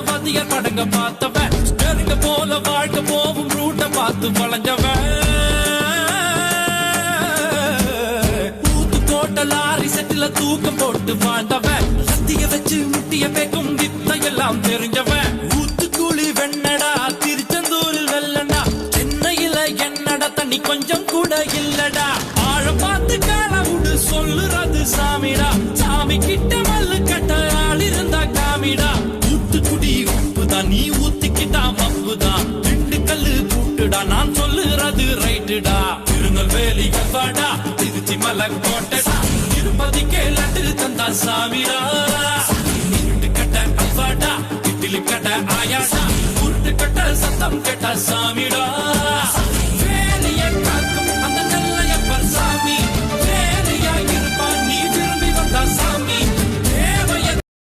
வாத்தியார் படங்க பார்த்தவன் ஸ்டேரிங்க போல வாழ்க்கை போவும் ரூட்ட பார்த்து வளைஞ்சவன் ஊத்து கோட்ட லாரி செட்டில தூக்கம் போட்டு வாழ்ந்தவன் சத்திய வச்சு முட்டிய பேக்கும் வித்தையெல்லாம் தெரிஞ்சவன் ஊத்துக்குழி வெண்ணடா திருச்செந்தூரில் வெள்ளடா சென்னையில என்னடா தண்ணி கொஞ்சம் கூட இல்லடா ஆழ பார்த்து காலவுடு சொல்லுறது சாமிடா சாமி கிட்ட மல்லு கட்ட ஆள் இருந்தா காமிடா ஊத்துக்குடி உப்புதான் நீ ஊத்திக்கிட்டா மப்புதான் ரெண்டு கல்லு கூட்டுடா நான் சொல்லுறது ரைட்டுடா திருநெல்வேலி கல்வாடா திருச்சி மலை கோட்டடா திருப்பதிக்கே லட்டு தந்தா சாமிடா கட்ட அல்வாடா இட்லி கட்ட ஆயாடா உருட்டு கட்ட சத்தம் கெட்ட சாமிடா